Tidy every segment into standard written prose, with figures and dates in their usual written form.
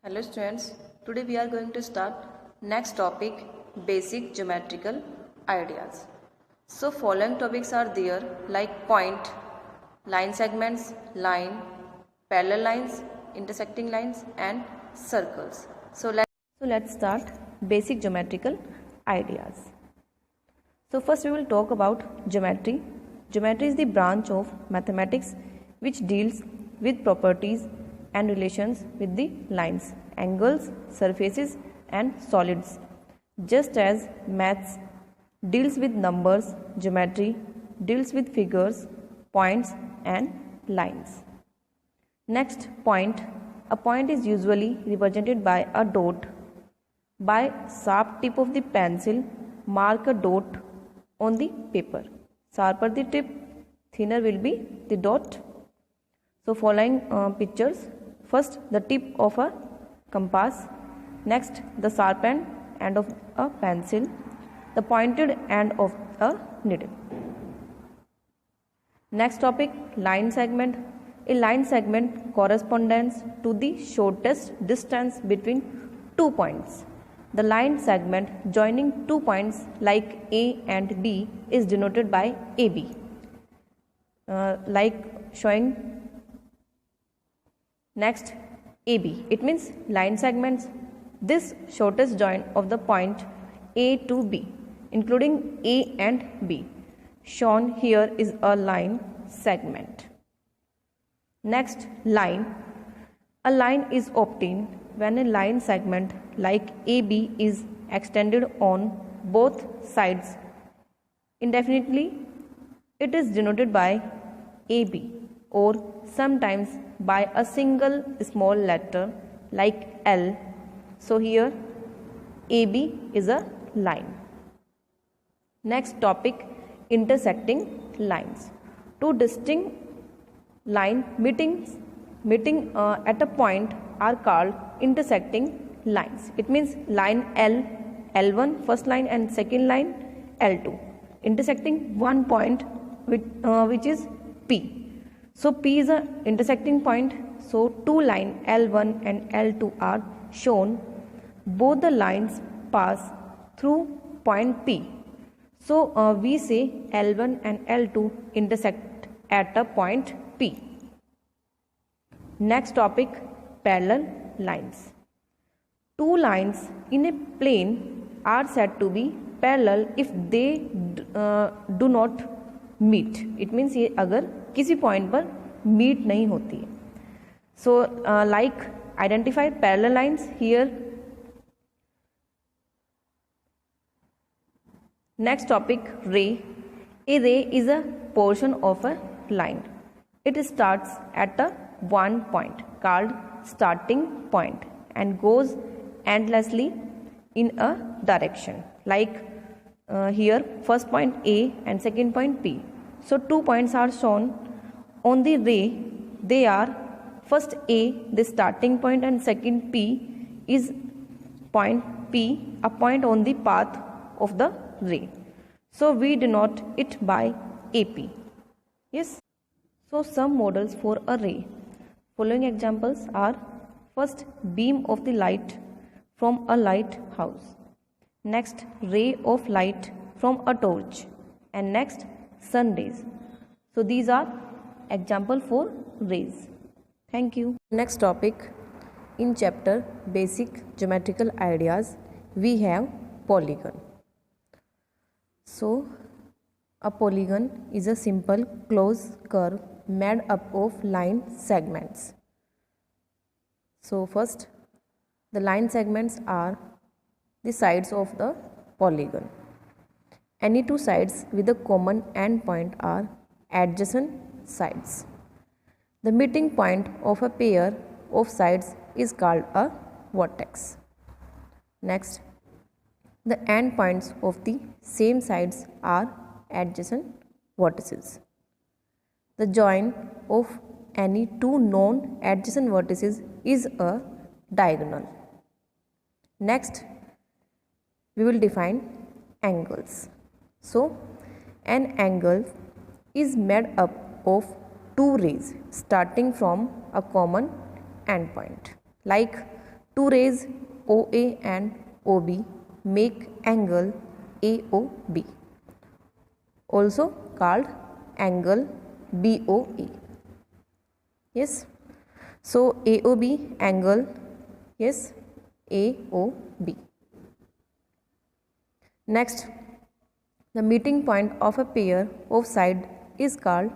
Hello students, today we are going to start next topic, basic geometrical ideas. So following topics are there like point, line segments, line, parallel lines, intersecting lines and circles. So let's start basic geometrical ideas. So first we will talk about geometry. Geometry is the branch of mathematics which deals with properties and relations with the lines, angles, surfaces and solids. Just as maths deals with numbers, geometry deals with figures, points and lines. Next, point. A point is usually represented by a dot. By sharp tip of the pencil, mark a dot on the paper. Sharper the tip, thinner will be the dot. So following pictures, first the tip of a compass, next the sharp end of a pencil, the pointed end of a needle. Next topic, line segment. A line segment corresponds to the shortest distance between 2 points. The line segment joining 2 points like A and B is denoted by AB. Like showing next AB. It means line segments. This shortest join of the point A to B, including A and B, shown here is a line segment. Next, line. A line is obtained when a line segment like AB is extended on both sides indefinitely. It is denoted by AB or sometimes by a single small letter like L. So here AB is a line. Next topic, intersecting lines. Two distinct line meeting at a point are called intersecting lines. It means line L1 first line and second line L2 intersecting one point which is P. So P is a intersecting point. So two lines L1 and L2 are shown. Both the lines pass through point P. So we say L1 and L2 intersect at a point P. Next topic, parallel lines. Two lines in a plane are said to be parallel if they do not meet. It means ये अगर किसी point पर meet नहीं होती है. So like identify parallel lines here. Next topic, ray. A ray is a portion of a line. It starts at a one point called starting point and goes endlessly in a direction. Like here first point A and second point P. So 2 points are shown on the ray. They are first A, the starting point, and second P is point P, a point on the path of the ray. So we denote it by AP. Yes. So some models for a ray. Following examples are first beam of the light from a lighthouse. Next ray of light from a torch. And next sun rays. So these are example for rays. Thank you. Next topic in chapter basic geometrical ideas we have polygon. So a polygon is a simple closed curve made up of line segments. So first the line segments are the sides of the polygon. Any two sides with a common endpoint are adjacent sides. The meeting point of a pair of sides is called a vertex. Next, the endpoints of the same sides are adjacent vertices. The join of any two non-adjacent vertices is a diagonal. Next, we will define angles. So, an angle is made up of two rays starting from a common endpoint. Like Two rays OA and OB make angle AOB, also called angle BOE. Yes, so AOB angle, yes, AOB. Next, the meeting point of a pair of sides is called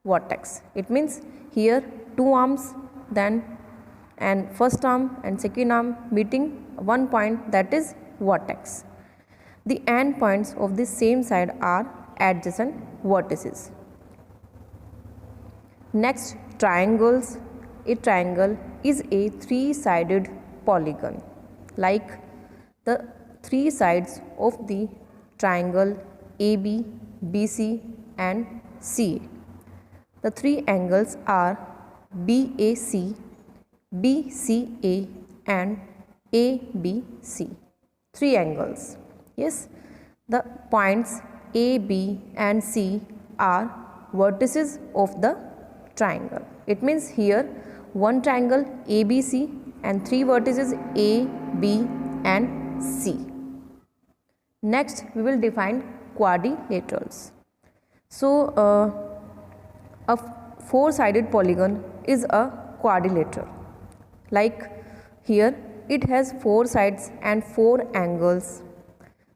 vertex. It means here two arms, then and first arm and second arm meeting one point, that is vertex. The end points of the same side are adjacent vertices. Next, triangles. A triangle is a three-sided polygon. Like the three sides of the triangle AB, BC and CA. The three angles are BAC, BCA and ABC. Three angles. Yes, the points A, B and C are vertices of the triangle. It means here one triangle ABC and three vertices A, B and C. Next, we will define quadrilaterals. So, a four-sided polygon is a quadrilateral. Like here, it has four sides and four angles.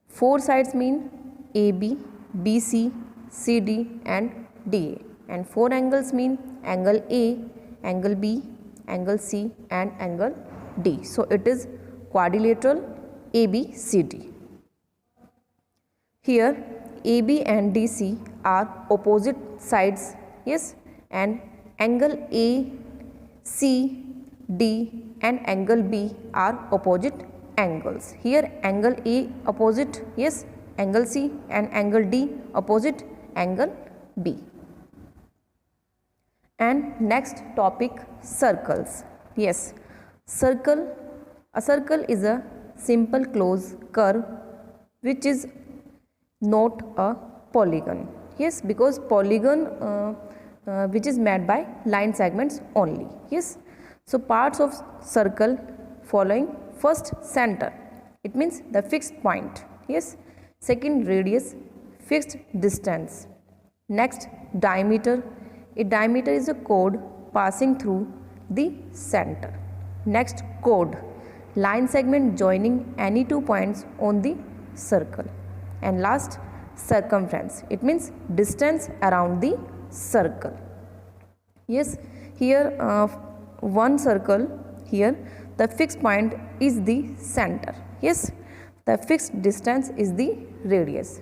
Four sides mean AB, BC, CD and DA, and four angles mean angle A, angle B, angle C and angle D. So, it is quadrilateral ABCD. Here AB and DC are opposite sides, yes, and angle AC, D and angle B are opposite angles. Here angle A opposite, yes, angle C and angle D opposite angle B. And next topic, circles. Yes, a circle is a simple closed curve which is not a polygon. Yes, because polygon which is made by line segments only. Yes, so parts of circle following: first, center, it means the fixed point. Yes, second, radius, fixed distance. Next, diameter. A diameter is a chord passing through the center. Next, chord, line segment joining any two points on the circle. And last, circumference, it means distance around the circle. Yes, here one circle, here the fixed point is the center. Yes, the fixed distance is the radius.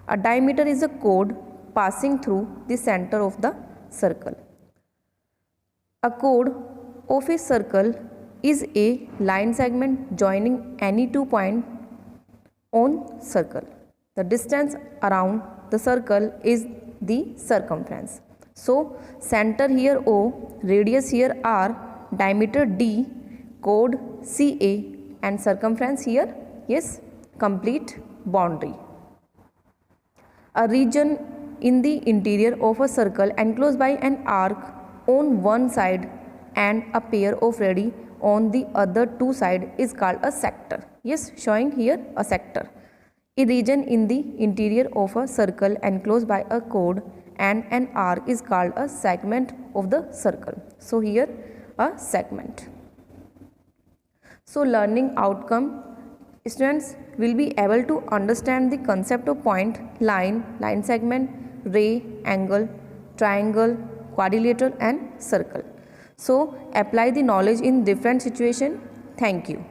A diameter is a chord passing through the center of the circle. A chord of a circle is a line segment joining any two points on circle. The distance around the circle is the circumference. So, center here O, radius here R, diameter D, chord CA and circumference here, yes, complete boundary. A region in the interior of a circle enclosed by an arc on one side and a pair of radii on the other two sides is called a sector. Yes, showing here a sector. A region in the interior of a circle enclosed by a chord and an arc is called a segment of the circle. So, here a segment. So, learning outcome, students will be able to understand the concept of point, line, line segment, ray, angle, triangle, quadrilateral and circle. So, apply the knowledge in different situations. Thank you.